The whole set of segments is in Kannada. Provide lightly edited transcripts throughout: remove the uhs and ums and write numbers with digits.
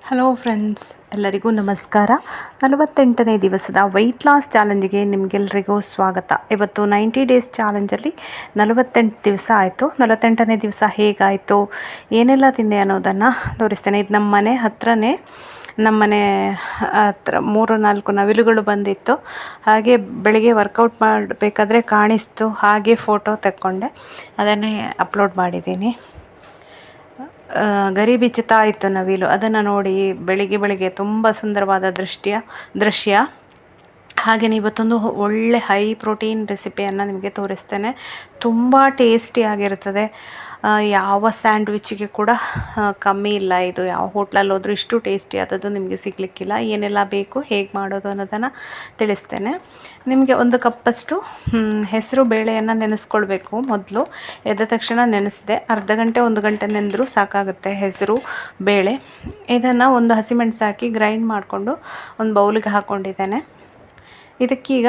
ಹಲೋ ಫ್ರೆಂಡ್ಸ್, ಎಲ್ಲರಿಗೂ ನಮಸ್ಕಾರ. 48ನೇ ದಿವಸದ ವೆಯ್ಟ್ ಲಾಸ್ ಚಾಲೆಂಜಿಗೆ ನಿಮಗೆಲ್ಲರಿಗೂ ಸ್ವಾಗತ. ಇವತ್ತು 90 ಡೇಸ್ ಚಾಲೆಂಜಲ್ಲಿ 48 ದಿವಸ ಆಯಿತು. 48ನೇ ದಿವಸ ಹೇಗಾಯಿತು, ಏನೆಲ್ಲ ತಿಂದೆ ಅನ್ನೋದನ್ನು ತೋರಿಸ್ತೇನೆ. ಇದು ನಮ್ಮ ಮನೆ ಹತ್ರನೇ, ನಮ್ಮ ಮನೆ ಹತ್ರ 3-4 ನವಿಲುಗಳು ಬಂದಿತ್ತು. ಹಾಗೆ ಬೆಳಿಗ್ಗೆ ವರ್ಕೌಟ್ ಮಾಡಬೇಕಾದ್ರೆ ಕಾಣಿಸ್ತು, ಹಾಗೆ ಫೋಟೋ ತೆಕ್ಕೊಂಡೆ, ಅದನ್ನೇ ಅಪ್ಲೋಡ್ ಮಾಡಿದ್ದೀನಿ. ಗರಿ ಬಿಚ್ಚುತ್ತಾ ಇತ್ತು ನವಿಲು. ಅದನ್ನು ನೋಡಿ ಬೆಳಿಗ್ಗೆ ತುಂಬ ಸುಂದರವಾದ ದೃಶ್ಯ. ಹಾಗೆಯೇ ಇವತ್ತೊಂದು ಒಳ್ಳೆ ಹೈ ಪ್ರೋಟೀನ್ ರೆಸಿಪಿಯನ್ನು ನಿಮಗೆ ತೋರಿಸ್ತೇನೆ. ತುಂಬ ಟೇಸ್ಟಿಯಾಗಿರ್ತದೆ. ಯಾವ ಸ್ಯಾಂಡ್ವಿಚ್ಗೆ ಕೂಡ ಕಮ್ಮಿ ಇಲ್ಲ. ಇದು ಯಾವ ಹೋಟ್ಲಲ್ಲಿ ಹೋದರೂ ಇಷ್ಟು ಟೇಸ್ಟಿ ಆದದ್ದು ನಿಮಗೆ ಸಿಗಲಿಕ್ಕಿಲ್ಲ. ಏನೆಲ್ಲ ಬೇಕು, ಹೇಗೆ ಮಾಡೋದು ಅನ್ನೋದನ್ನು ತಿಳಿಸ್ತೇನೆ. ನಿಮಗೆ 1 ಕಪ್ಪಷ್ಟು ಹೆಸರು ಬೇಳೆಯನ್ನು ನೆನೆಸ್ಕೊಳ್ಬೇಕು. ಮೊದಲು ಎದ್ದ ತಕ್ಷಣ ನೆನೆಸಿದೆ, ಅರ್ಧ ಗಂಟೆ 1 ಗಂಟೆ ನೆನೆದರೂ ಸಾಕಾಗುತ್ತೆ ಹೆಸರು ಬೇಳೆ. ಇದನ್ನು ಒಂದು ಹಸಿಮೆಣಸು ಹಾಕಿ ಗ್ರೈಂಡ್ ಮಾಡಿಕೊಂಡು ಒಂದು ಬೌಲಿಗೆ ಹಾಕ್ಕೊಂಡಿದ್ದೇನೆ. ಇದಕ್ಕೀಗ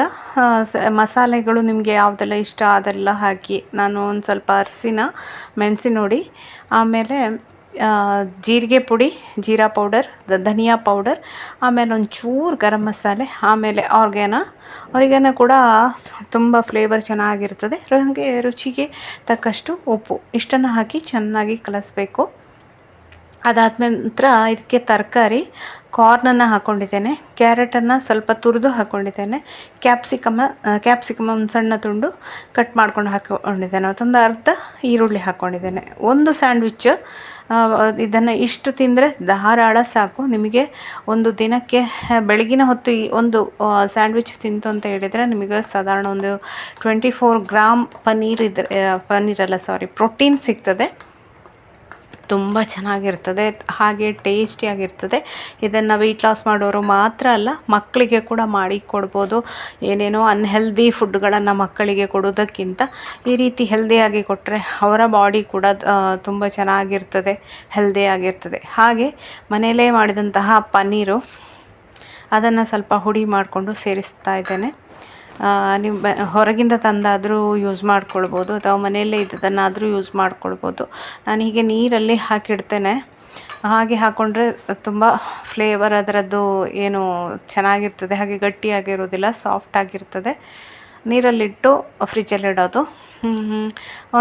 ಮಸಾಲೆಗಳು ನಿಮಗೆ ಯಾವುದೆಲ್ಲ ಇಷ್ಟ ಅದೆಲ್ಲ ಹಾಕಿ, ನಾನು ಒಂದು ಸ್ವಲ್ಪ ಅರಿಶಿನ, ಮೆಣಸಿನ ಹುಡಿ, ಆಮೇಲೆ ಜೀರಿಗೆ ಪುಡಿ, ಜೀರಾ ಪೌಡರ್, ಧನಿಯಾ ಪೌಡರ್, ಆಮೇಲೆ ಒಂಚೂರು ಗರಂ ಮಸಾಲೆ, ಆಮೇಲೆ ಆರ್ಗ್ಯಾನೋ ಕೂಡ ತುಂಬ ಫ್ಲೇವರ್ ಚೆನ್ನಾಗಿರ್ತದೆ. ಹಾಗೆ ರುಚಿಗೆ ತಕ್ಕಷ್ಟು ಉಪ್ಪು, ಇಷ್ಟನ್ನು ಹಾಕಿ ಚೆನ್ನಾಗಿ ಕಲಿಸ್ಬೇಕು. ಅದಾದ ನಂತರ ಇದಕ್ಕೆ ತರಕಾರಿ ಕಾರ್ನನ್ನು ಹಾಕ್ಕೊಂಡಿದ್ದೇನೆ, ಕ್ಯಾರೆಟನ್ನು ಸ್ವಲ್ಪ ತುರಿದು ಹಾಕ್ಕೊಂಡಿದ್ದೇನೆ, ಕ್ಯಾಪ್ಸಿಕಮ್ ಒಂದು ಸಣ್ಣ ತುಂಡು ಕಟ್ ಮಾಡ್ಕೊಂಡು ಹಾಕ್ಕೊಂಡಿದ್ದೇನೆ, ಮತ್ತೊಂದು ಅರ್ಧ ಈರುಳ್ಳಿ ಹಾಕ್ಕೊಂಡಿದ್ದೇನೆ. ಒಂದು ಸ್ಯಾಂಡ್ವಿಚ್, ಇದನ್ನು ಇಷ್ಟು ತಿಂದರೆ ಧಾರಾಳ ಸಾಕು ನಿಮಗೆ. ಒಂದು ದಿನಕ್ಕೆ ಬೆಳಗಿನ ಹೊತ್ತು ಈ ಒಂದು ಸ್ಯಾಂಡ್ವಿಚ್ ತಿಂತು ಅಂತ ಹೇಳಿದರೆ ನಿಮಗೆ ಸಾಧಾರಣ ಒಂದು 24 ಗ್ರಾಮ್ ಪ್ರೋಟೀನ್ ಸಿಗ್ತದೆ. ತುಂಬ ಚೆನ್ನಾಗಿರ್ತದೆ, ಹಾಗೆ ಟೇಸ್ಟಿಯಾಗಿರ್ತದೆ. ಇದನ್ನು ವೆಯ್ಟ್ ಲಾಸ್ ಮಾಡೋರು ಮಾತ್ರ ಅಲ್ಲ, ಮಕ್ಕಳಿಗೆ ಕೂಡ ಮಾಡಿ ಕೊಡ್ಬೋದು. ಏನೇನೋ ಅನ್ಹೆಲ್ದಿ ಫುಡ್ಗಳನ್ನು ಮಕ್ಕಳಿಗೆ ಕೊಡೋದಕ್ಕಿಂತ ಈ ರೀತಿ ಹೆಲ್ದಿಯಾಗಿ ಕೊಟ್ಟರೆ ಅವರ ಬಾಡಿ ಕೂಡ ತುಂಬ ಚೆನ್ನಾಗಿರ್ತದೆ, ಹೆಲ್ದಿಯಾಗಿರ್ತದೆ. ಹಾಗೆ ಮನೆಯಲ್ಲೇ ಮಾಡಿದಂತಹ ಪನ್ನೀರು, ಅದನ್ನು ಸ್ವಲ್ಪ ಹುಡಿ ಮಾಡಿಕೊಂಡು ಸೇರಿಸ್ತಾ ಇದ್ದೇನೆ. ನೀವು ಹೊರಗಿಂದ ತಂದಾದರೂ ಯೂಸ್ ಮಾಡ್ಕೊಳ್ಬೋದು, ಅಥವಾ ಮನೆಯಲ್ಲೇ ಇದ್ದದನ್ನಾದರೂ ಯೂಸ್ ಮಾಡ್ಕೊಳ್ಬೋದು. ನಾನು ಹೀಗೆ ನೀರಲ್ಲಿ ಹಾಕಿಡ್ತೇನೆ. ಹಾಗೆ ಹಾಕ್ಕೊಂಡ್ರೆ ತುಂಬ ಫ್ಲೇವರ್ ಅದರದ್ದು ಏನು ಚೆನ್ನಾಗಿರ್ತದೆ, ಹಾಗೆ ಗಟ್ಟಿಯಾಗಿರೋದಿಲ್ಲ, ಸಾಫ್ಟಾಗಿರ್ತದೆ. ನೀರಲ್ಲಿಟ್ಟು ಫ್ರಿಜ್ಜಲ್ಲಿ ಇಡೋದು.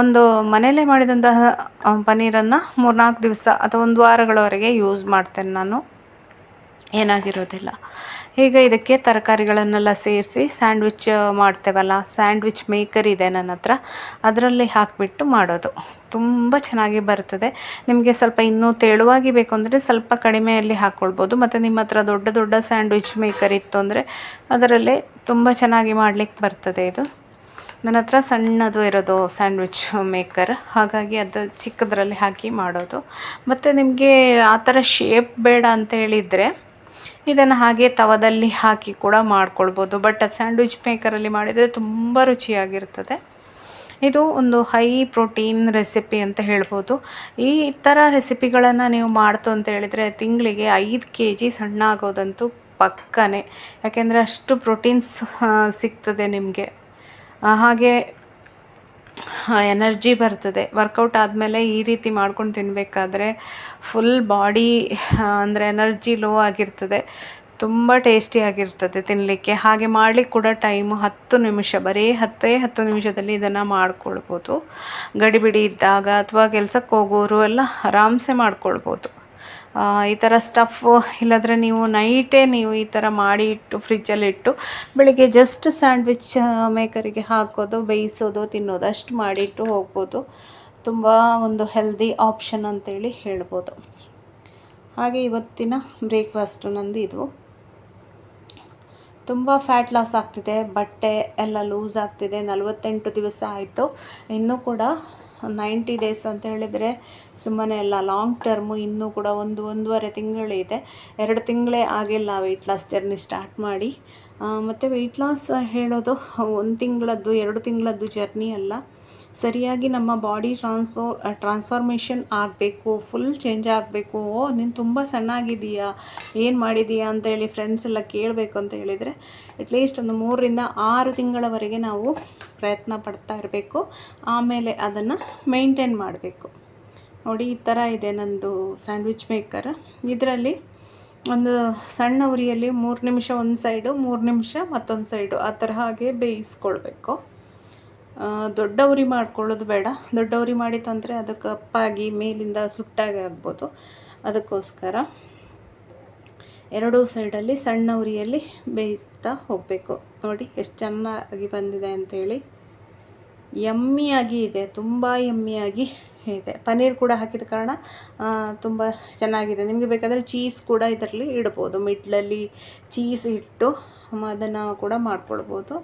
ಒಂದು ಮನೆಯಲ್ಲೇ ಮಾಡಿದಂತಹ ಪನ್ನೀರನ್ನು 3-4 ದಿವಸ ಅಥವಾ 1 ವಾರಗಳವರೆಗೆ ಯೂಸ್ ಮಾಡ್ತೇನೆ ನಾನು, ಏನಾಗಿರೋದಿಲ್ಲ. ಈಗ ಇದಕ್ಕೆ ತರಕಾರಿಗಳನ್ನೆಲ್ಲ ಸೇರಿಸಿ ಸ್ಯಾಂಡ್ವಿಚ್ ಮಾಡ್ತೇವಲ್ಲ, ಸ್ಯಾಂಡ್ವಿಚ್ ಮೇಕರ್ ಇದೆ ನನ್ನ ಹತ್ರ, ಅದರಲ್ಲಿ ಹಾಕಿಬಿಟ್ಟು ಮಾಡೋದು. ತುಂಬ ಚೆನ್ನಾಗಿ ಬರ್ತದೆ. ನಿಮಗೆ ಸ್ವಲ್ಪ ಇನ್ನೂ ತೆಳುವಾಗಿ ಬೇಕು ಅಂದರೆ ಸ್ವಲ್ಪ ಕಡಿಮೆಯಲ್ಲಿ ಹಾಕ್ಕೊಳ್ಬೋದು. ಮತ್ತು ನಿಮ್ಮ ಹತ್ರ ದೊಡ್ಡ ಸ್ಯಾಂಡ್ವಿಚ್ ಮೇಕರ್ ಇತ್ತು ಅಂದರೆ ಅದರಲ್ಲೇ ತುಂಬ ಚೆನ್ನಾಗಿ ಮಾಡಲಿಕ್ಕೆ ಬರ್ತದೆ. ಇದು ನನ್ನ ಹತ್ರ ಸಣ್ಣದು ಇರೋದು ಸ್ಯಾಂಡ್ವಿಚ್ ಮೇಕರ್, ಹಾಗಾಗಿ ಅದು ಚಿಕ್ಕದರಲ್ಲಿ ಹಾಕಿ ಮಾಡೋದು. ಮತ್ತು ನಿಮಗೆ ಆ ಥರ ಶೇಪ್ ಬೇಡ ಅಂತ ಹೇಳಿದರೆ ಇದನ್ನು ಹಾಗೆ ತವದಲ್ಲಿ ಹಾಕಿ ಕೂಡ ಮಾಡ್ಕೊಳ್ಬೋದು. ಬಟ್ ಅದು ಸ್ಯಾಂಡ್ವಿಚ್ ಮೇಕರಲ್ಲಿ ಮಾಡಿದರೆ ತುಂಬ ರುಚಿಯಾಗಿರ್ತದೆ. ಇದು ಒಂದು ಹೈ ಪ್ರೋಟೀನ್ ರೆಸಿಪಿ ಅಂತ ಹೇಳ್ಬೋದು. ಈ ಥರ ರೆಸಿಪಿಗಳನ್ನು ನೀವು ಮಾಡ್ತು ಅಂತ ಹೇಳಿದರೆ ತಿಂಗಳಿಗೆ 5 kg ಸಣ್ಣ ಆಗೋದಂತೂ ಪಕ್ಕನೇ. ಯಾಕೆಂದರೆ ಅಷ್ಟು ಪ್ರೋಟೀನ್ಸ್ ಸಿಗ್ತದೆ ನಿಮಗೆ. ಹಾಗೆ ಎನರ್ಜಿ ಬರ್ತದೆ. ವರ್ಕೌಟ್ ಆದಮೇಲೆ ಈ ರೀತಿ ಮಾಡ್ಕೊಂಡು ತಿನ್ನಬೇಕಾದ್ರೆ ಫುಲ್ ಬಾಡಿ ಅಂದರೆ ಎನರ್ಜಿ ಲೋ ಆಗಿರ್ತದೆ, ತುಂಬ ಟೇಸ್ಟಿಯಾಗಿರ್ತದೆ ತಿನ್ನಲಿಕ್ಕೆ. ಹಾಗೆ ಮಾಡಲಿಕ್ಕೆ ಕೂಡ ಟೈಮು 10 ನಿಮಿಷ, ಬರೀ 10 ನಿಮಿಷದಲ್ಲಿ ಇದನ್ನು ಮಾಡ್ಕೊಳ್ಬೋದು. ಗಡಿಬಿಡಿ ಇದ್ದಾಗ ಅಥವಾ ಕೆಲಸಕ್ಕೆ ಹೋಗೋರು ಎಲ್ಲ ಆರಾಮ್ಸೆ ಮಾಡ್ಕೊಳ್ಬೋದು. ಈ ಥರ ಸ್ಟಫು ಇಲ್ಲಾಂದರೆ ನೀವು ನೈಟೇ ನೀವು ಈ ಥರ ಮಾಡಿ ಇಟ್ಟು ಫ್ರಿಜ್ಜಲ್ಲಿಟ್ಟು ಬೆಳಿಗ್ಗೆ ಜಸ್ಟ್ ಸ್ಯಾಂಡ್ವಿಚ್ ಮೇಕರಿಗೆ ಹಾಕೋದು, ಬೇಯಿಸೋದು, ತಿನ್ನೋದು ಅಷ್ಟು ಮಾಡಿಟ್ಟು ಹೋಗ್ಬೋದು. ತುಂಬ ಒಂದು ಹೆಲ್ದಿ ಆಪ್ಷನ್ ಅಂತೇಳಿ ಹೇಳ್ಬೋದು. ಹಾಗೆ ಇವತ್ತಿನ ಬ್ರೇಕ್ಫಾಸ್ಟು ನಂದು ಇದು. ತುಂಬ ಫ್ಯಾಟ್ ಲಾಸ್ ಆಗ್ತಿದೆ, ಬಟ್ಟೆ ಎಲ್ಲ ಲೂಸ್ ಆಗ್ತಿದೆ. 48 ದಿವಸ ಆಯಿತು, ಇನ್ನೂ ಕೂಡ 90 ಡೇಸ್ ಅಂತ ಹೇಳಿದರೆ ಸುಮ್ಮನೆ ಎಲ್ಲ, ಲಾಂಗ್ ಟರ್ಮು. ಇನ್ನೂ ಕೂಡ 1-1.5 ತಿಂಗಳಿದೆ. 2 ತಿಂಗಳೇ ಆಗಿಲ್ಲ ವೆಯ್ಟ್ ಲಾಸ್ ಜರ್ನಿ ಸ್ಟಾರ್ಟ್ ಮಾಡಿ. ಮತ್ತು ವೆಯ್ಟ್ ಲಾಸ್ ಹೇಳೋದು 1 ತಿಂಗಳದ್ದು 2 ತಿಂಗಳದ್ದು ಜರ್ನಿ ಅಲ್ಲ. ಸರಿಯಾಗಿ ನಮ್ಮ ಬಾಡಿ ಟ್ರಾನ್ಸ್ಫಾರ್ಮೇಷನ್ ಆಗಬೇಕು, ಫುಲ್ ಚೇಂಜ್ ಆಗಬೇಕು. ನೀನು ತುಂಬ ಸಣ್ಣಾಗಿದೆಯಾ, ಏನು ಮಾಡಿದೀಯಾ ಅಂತೇಳಿ ಫ್ರೆಂಡ್ಸ್ ಎಲ್ಲ ಕೇಳಬೇಕು ಅಂತ ಹೇಳಿದರೆ ಅಟ್ಲೀಸ್ಟ್ ಒಂದು 3-6 ತಿಂಗಳವರೆಗೆ ನಾವು ಪ್ರಯತ್ನ ಪಡ್ತಾ ಇರಬೇಕು. ಆಮೇಲೆ ಅದನ್ನು ಮೇಂಟೈನ್ ಮಾಡಬೇಕು. ನೋಡಿ, ಈ ಥರ ಇದೆ ನನ್ನದು ಸ್ಯಾಂಡ್ವಿಚ್ ಮೇಕರ್. ಇದರಲ್ಲಿ ಒಂದು ಸಣ್ಣ ಉರಿಯಲ್ಲಿ 3 ನಿಮಿಷ ಒಂದು ಸೈಡು, 3 ನಿಮಿಷ ಮತ್ತೊಂದು ಸೈಡು, ಆ ಥರ ಹಾಗೆ ಬೇಯಿಸ್ಕೊಳ್ಬೇಕು. ದೊಡ್ಡ ಉರಿ ಮಾಡ್ಕೊಳ್ಳೋದು ಬೇಡ. ದೊಡ್ಡ ಉರಿ ಮಾಡಿತಂದರೆ ಅದು ಕಪ್ಪಾಗಿ ಮೇಲಿಂದ ಸುಟ್ಟಾಗಿ ಆಗ್ಬೋದು. ಅದಕ್ಕೋಸ್ಕರ ಎರಡೂ ಸೈಡಲ್ಲಿ ಸಣ್ಣ ಉರಿಯಲ್ಲಿ ಬೇಯಿಸ್ತಾ ಹೋಗಬೇಕು. ನೋಡಿ ಎಷ್ಟು ಚೆನ್ನಾಗಿ ಬಂದಿದೆ ಅಂಥೇಳಿ. ಯಮ್ಮಿಯಾಗಿ ಇದೆ, ತುಂಬ ಯಮ್ಮಿಯಾಗಿ ಇದೆ. ಪನ್ನೀರ್ ಕೂಡ ಹಾಕಿದ ಕಾರಣ ತುಂಬ ಚೆನ್ನಾಗಿದೆ. ನಿಮಗೆ ಬೇಕಾದರೆ ಚೀಸ್ ಕೂಡ ಇದರಲ್ಲಿ ಇಡ್ಬೋದು. ಮಿಡ್ಲಲ್ಲಿ ಚೀಸ್ ಇಟ್ಟು ಅದನ್ನು ಕೂಡ ಮಾಡ್ಕೊಳ್ಬೋದು.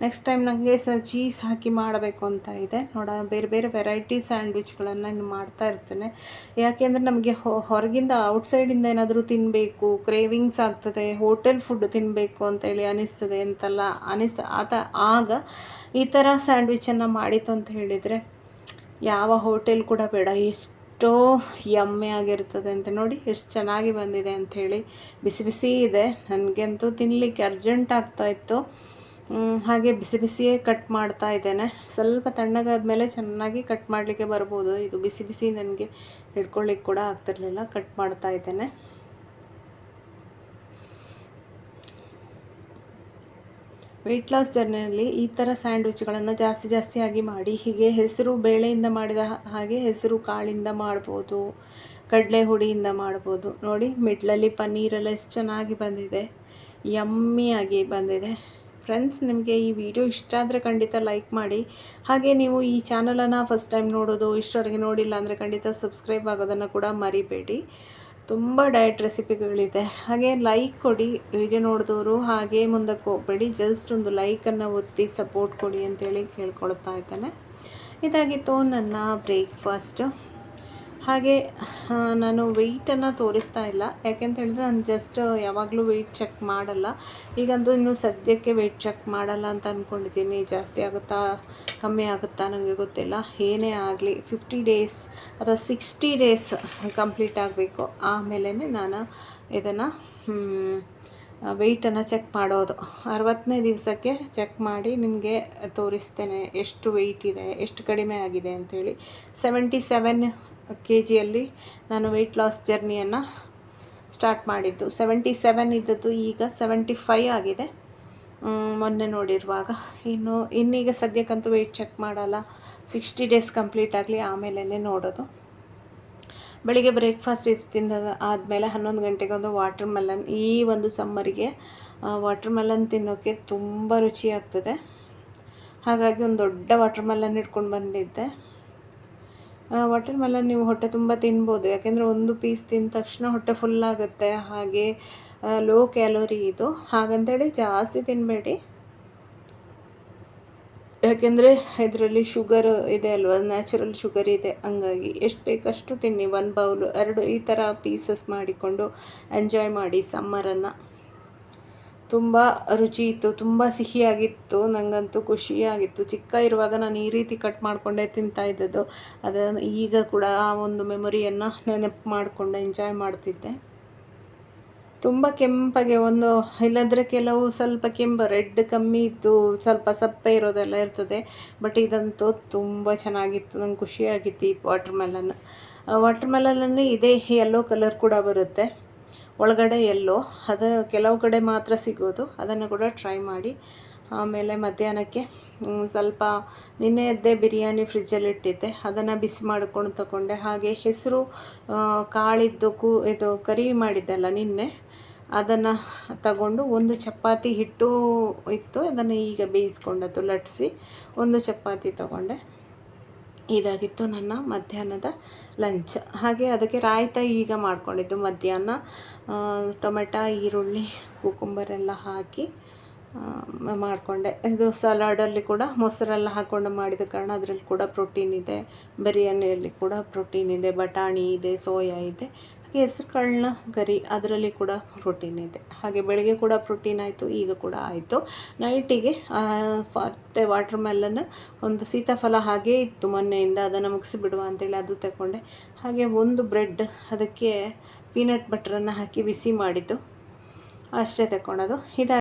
ನೆಕ್ಸ್ಟ್ ಟೈಮ್ ನನಗೆ ಚೀಸ್ ಹಾಕಿ ಮಾಡಬೇಕು ಅಂತ ಇದೆ. ಬೇರೆ ಬೇರೆ ವೆರೈಟಿ ಸ್ಯಾಂಡ್ವಿಚ್ಗಳನ್ನು ಇನ್ನು ಮಾಡ್ತಾ ಇರ್ತೇನೆ. ಯಾಕೆಂದರೆ ನಮಗೆ ಹೊರಗಿಂದ ಔಟ್ಸೈಡಿಂದ ಏನಾದರೂ ತಿನ್ನಬೇಕು, ಕ್ರೇವಿಂಗ್ಸ್ ಆಗ್ತದೆ, ಹೋಟೆಲ್ ಫುಡ್ ತಿನ್ನಬೇಕು ಅಂತೇಳಿ ಅನಿಸ್ತದೆ ಅಂತೆಲ್ಲ ಆಗ ಈ ಥರ ಸ್ಯಾಂಡ್ವಿಚನ್ನು ಮಾಡಿತು ಅಂತ ಹೇಳಿದರೆ ಯಾವ ಹೋಟೆಲ್ ಕೂಡ ಬೇಡ. ಎಷ್ಟೋ ಯಮ್ಮಿ ಆಗಿರ್ತದೆ ಅಂತ. ನೋಡಿ ಎಷ್ಟು ಚೆನ್ನಾಗಿ ಬಂದಿದೆ ಅಂಥೇಳಿ. ಬಿಸಿ ಬಿಸಿ ಇದೆ. ನನಗಂತೂ ತಿನ್ನಲಿಕ್ಕೆ ಅರ್ಜೆಂಟ್ ಆಗ್ತಾಯಿತ್ತು. ಹಾಗೆ ಬಿಸಿ ಬಿಸಿಯೇ ಕಟ್ ಮಾಡ್ತಾ ಇದ್ದೇನೆ. ಸ್ವಲ್ಪ ತಣ್ಣಗಾದ್ಮೇಲೆ ಚೆನ್ನಾಗಿ ಕಟ್ ಮಾಡಲಿಕ್ಕೆ ಬರ್ಬೋದು. ಇದು ಬಿಸಿ ಬಿಸಿ ನನಗೆ ಹಿಡ್ಕೊಳ್ಳಿಕ್ಕೆ ಕೂಡ ಆಗ್ತಿರ್ಲಿಲ್ಲ. ಕಟ್ ಮಾಡ್ತಾ ಇದ್ದೇನೆ. ವೆಯ್ಟ್ ಲಾಸ್ ಜರ್ನಿಯಲ್ಲಿ ಈ ಥರ ಸ್ಯಾಂಡ್ವಿಚ್ಗಳನ್ನು ಜಾಸ್ತಿ ಆಗಿ ಮಾಡಿ, ಹೀಗೆ ಹೆಸರು ಬೇಳೆಯಿಂದ ಮಾಡಿದ ಹಾಗೆ ಹೆಸರು ಕಾಳಿಂದ ಮಾಡ್ಬೋದು, ಕಡಲೆ ಹುಡಿಯಿಂದ ಮಾಡ್ಬೋದು. ನೋಡಿ ಮಿಡ್ಲಲ್ಲಿ ಪನ್ನೀರೆಲ್ಲ ಎಷ್ಟು ಚೆನ್ನಾಗಿ ಬಂದಿದೆ, ಯಮ್ಮಿಯಾಗಿ ಬಂದಿದೆ. ಫ್ರೆಂಡ್ಸ್, ನಿಮಗೆ ಈ ವಿಡಿಯೋ ಇಷ್ಟ ಆದರೆ ಖಂಡಿತ ಲೈಕ್ ಮಾಡಿ. ಹಾಗೆ ನೀವು ಈ ಚಾನಲನ್ನು ಫಸ್ಟ್ ಟೈಮ್ ನೋಡೋದು, ಇಷ್ಟವರೆಗೆ ನೋಡಿಲ್ಲ ಅಂದರೆ ಖಂಡಿತ ಸಬ್ಸ್ಕ್ರೈಬ್ ಆಗೋದನ್ನು ಕೂಡ ಮರಿಬೇಡಿ. ತುಂಬ ಡಯಟ್ ರೆಸಿಪಿಗಳಿದೆ. ಹಾಗೆ ಲೈಕ್ ಕೊಡಿ ವಿಡಿಯೋ ನೋಡಿದವರು. ಹಾಗೆ ಮುಂದಕ್ಕೆ ಹೋಗಬೇಡಿ, ಜಸ್ಟ್ ಒಂದು ಲೈಕನ್ನು ಒತ್ತಿ ಸಪೋರ್ಟ್ ಕೊಡಿ ಅಂತೇಳಿ ಕೇಳ್ಕೊಳ್ತಾ ಇದ್ದೇನೆ. ಇದಾಗಿತ್ತು ನನ್ನ ಬ್ರೇಕ್ಫಾಸ್ಟು. ಹಾಗೆ ನಾನು ವೆಯ್ಟನ್ನು ತೋರಿಸ್ತಾ ಇಲ್ಲ. ಯಾಕೆಂತ ಹೇಳಿದ್ರೆ ನಾನು ಜಸ್ಟ್ ಯಾವಾಗಲೂ ವೆಯ್ಟ್ ಚೆಕ್ ಮಾಡಲ್ಲ. ಈಗಂತೂ ಇನ್ನೂ ಸದ್ಯಕ್ಕೆ ವೆಯ್ಟ್ ಚೆಕ್ ಮಾಡಲ್ಲ ಅಂತ ಅಂದ್ಕೊಂಡಿದ್ದೀನಿ. ಜಾಸ್ತಿ ಆಗುತ್ತಾ ಕಮ್ಮಿ ಆಗುತ್ತಾ ನನಗೆ ಗೊತ್ತಿಲ್ಲ. ಏನೇ ಆಗಲಿ 50 ಡೇಸ್ ಅಥವಾ 60 ಡೇಸ್ ಕಂಪ್ಲೀಟ್ ಆಗಬೇಕು. ಆಮೇಲೆ ನಾನು ಇದನ್ನು ವೆಯ್ಟನ್ನು ಚೆಕ್ ಮಾಡೋದು. 60ನೇ ದಿವಸಕ್ಕೆ ಚೆಕ್ ಮಾಡಿ ನಿಮಗೆ ತೋರಿಸ್ತೇನೆ ಎಷ್ಟು ವೆಯ್ಟ್ ಇದೆ, ಎಷ್ಟು ಕಡಿಮೆ ಆಗಿದೆ ಅಂಥೇಳಿ. 77 kg ನಾನು ವೆಯ್ಟ್ ಲಾಸ್ ಜರ್ನಿಯನ್ನು ಸ್ಟಾರ್ಟ್ ಮಾಡಿದ್ದು. 77 ಇದ್ದದ್ದು ಈಗ 75 ಆಗಿದೆ ಮೊನ್ನೆ ನೋಡಿರುವಾಗ. ಇನ್ನೀಗ ಸದ್ಯಕ್ಕಂತೂ ವೆಯ್ಟ್ ಚೆಕ್ ಮಾಡಲ್ಲ. 60 ಡೇಸ್ ಕಂಪ್ಲೀಟ್ ಆಗಲಿ ಆಮೇಲೆ ನೋಡೋದು. ಬೆಳಿಗ್ಗೆ ಬ್ರೇಕ್ಫಾಸ್ಟ್ ತಿಂದ ಆದಮೇಲೆ 11 ಗಂಟೆಗೆ ಒಂದು ವಾಟರ್ ಮೆಲನ್. ಈ ಒಂದು ಸಮ್ಮರಿಗೆ ವಾಟರ್ ಮೆಲನ್ ತಿನ್ನೋಕ್ಕೆ ತುಂಬ ರುಚಿಯಾಗ್ತದೆ. ಹಾಗಾಗಿ ಒಂದು ದೊಡ್ಡ ವಾಟರ್ ಮೆಲನ್ ಇಟ್ಕೊಂಡು ಬಂದಿದ್ದೆ. ವಾಟರ್ ಮೆಲನ್ ನೀವು ಹೊಟ್ಟೆ ತುಂಬ ತಿನ್ಬೋದು. ಯಾಕೆಂದರೆ ಒಂದು ಪೀಸ್ ತಿಂದ ತಕ್ಷಣ ಹೊಟ್ಟೆ ಫುಲ್ಲಾಗುತ್ತೆ. ಹಾಗೆ ಲೋ ಕ್ಯಾಲೋರಿ ಇದು. ಹಾಗಂತೇಳಿ ಜಾಸ್ತಿ ತಿನ್ನಬೇಡಿ. ಯಾಕೆಂದರೆ ಇದರಲ್ಲಿ ಶುಗರ್ ಇದೆ ಅಲ್ವ, ನ್ಯಾಚುರಲ್ ಶುಗರ್ ಇದೆ. ಹಂಗಾಗಿ ಎಷ್ಟು ಬೇಕಷ್ಟು ತಿನ್ನಿ. 1 ಬೌಲು 2 ಈ ಥರ ಪೀಸಸ್ ಮಾಡಿಕೊಂಡು ಎಂಜಾಯ್ ಮಾಡಿ ಸಮ್ಮರನ್ನು. ತುಂಬ ರುಚಿ ಇತ್ತು, ತುಂಬ ಸಿಹಿಯಾಗಿತ್ತು. ನನಗಂತೂ ಖುಷಿಯಾಗಿತ್ತು. ಚಿಕ್ಕ ಇರುವಾಗ ನಾನು ಈ ರೀತಿ ಕಟ್ ಮಾಡಿಕೊಂಡೇ ತಿಂತಾ ಇದ್ದದ್ದು. ಅದನ್ನು ಈಗ ಕೂಡ ಆ ಒಂದು ಮೆಮೊರಿಯನ್ನು ನೆನಪು ಮಾಡಿಕೊಂಡು ಎಂಜಾಯ್ ಮಾಡ್ತಿದ್ದೆ. ತುಂಬ ಕೆಂಪಗೆ ಇಲ್ಲಂದರೆ ಕೆಲವು ಸ್ವಲ್ಪ ಕೆಂಪು ರೆಡ್ ಕಮ್ಮಿ ಇತ್ತು, ಸ್ವಲ್ಪ ಸಪ್ಪೆ ಇರೋದೆಲ್ಲ ಇರ್ತದೆ. ಬಟ್ ಇದಂತೂ ತುಂಬ ಚೆನ್ನಾಗಿತ್ತು. ನಂಗೆ ಖುಷಿಯಾಗಿತ್ತು ಈ ವಾಟರ್ ಮೆಲನಲ್ಲಿ ಇದೇ ಯೆಲ್ಲೋ ಕಲರ್ ಕೂಡ ಬರುತ್ತೆ ಒಳಗಡೆ ಎಲ್ಲೋ. ಅದು ಕೆಲವು ಕಡೆ ಮಾತ್ರ ಸಿಗೋದು. ಅದನ್ನು ಕೂಡ ಟ್ರೈ ಮಾಡಿ. ಆಮೇಲೆ ಮಧ್ಯಾಹ್ನಕ್ಕೆ ಸ್ವಲ್ಪ ನಿನ್ನೆಯದ್ದೇ ಬಿರಿಯಾನಿ ಫ್ರಿಜ್ಜಲ್ಲಿ ಇಟ್ಟಿದ್ದೆ, ಅದನ್ನು ಬಿಸಿ ಮಾಡಿಕೊಂಡು ತಗೊಂಡೆ. ಹಾಗೆ ಹೆಸರು ಕಾಳಿದ್ದು ಇದು ಕರಿ ಮಾಡಿದ್ದೆಲ್ಲ ನಿನ್ನೆ, ಅದನ್ನು ತಗೊಂಡು ಒಂದು ಚಪಾತಿ ಹಿಟ್ಟು ಇತ್ತು, ಅದನ್ನು ಈಗ ಬೇಯಿಸ್ಕೊಂಡದ್ದು ಲಟ್ಟಿಸಿ ಒಂದು ಚಪಾತಿ ತಗೊಂಡೆ. ಇದಾಗಿತ್ತು ನನ್ನ ಮಧ್ಯಾಹ್ನದ ಲಂಚ್. ಹಾಗೆ ಅದಕ್ಕೆ ರಾಯ್ತ ಈಗ ಮಾಡ್ಕೊಂಡಿದ್ದು ಮಧ್ಯಾಹ್ನ. ಟೊಮೆಟೊ, ಈರುಳ್ಳಿ, ಕುಕುಂಬರ್ ಎಲ್ಲ ಹಾಕಿ ಮಾಡಿಕೊಂಡೆ. ಇದು ಸಲಾಡಲ್ಲಿ ಕೂಡ ಮೊಸರೆಲ್ಲ ಹಾಕ್ಕೊಂಡು ಮಾಡಿದ ಕಾರಣ ಅದರಲ್ಲಿ ಕೂಡ ಪ್ರೋಟೀನ್ ಇದೆ. ಬಿರಿಯಾನಿಯಲ್ಲಿ ಕೂಡ ಪ್ರೋಟೀನ್ ಇದೆ. ಬಟಾಣಿ ಇದೆ, ಸೋಯಾ ಇದೆ. ಹಾಗೆ ಹೆಸರು ಕಾಳಿನ ಕರಿ, ಅದರಲ್ಲಿ ಕೂಡ ಪ್ರೋಟೀನ್ ಇದೆ. ಹಾಗೆ ಬೆಳಗ್ಗೆ ಕೂಡ ಪ್ರೋಟೀನ್ ಆಯಿತು, ಈಗ ಕೂಡ ಆಯಿತು. ನೈಟಿಗೆ ಮತ್ತೆ ವಾಟರ್ ಮೆಲನ್, ಒಂದು ಸೀತಾಫಲ ಹಾಗೇ ಇತ್ತು ಮೊನ್ನೆಯಿಂದ, ಅದನ್ನು ಮುಗಿಸಿಬಿಡುವ ಅಂತೇಳಿ ಅದು ತಗೊಂಡೆ. ಹಾಗೆ ಒಂದು ಬ್ರೆಡ್, ಅದಕ್ಕೆ ಪೀನಟ್ ಬಟರನ್ನು ಹಾಕಿ ಬಿಸಿ ಮಾಡಿದ್ದು, ಅಷ್ಟೇ ತಗೊಳ್ಳೋದು.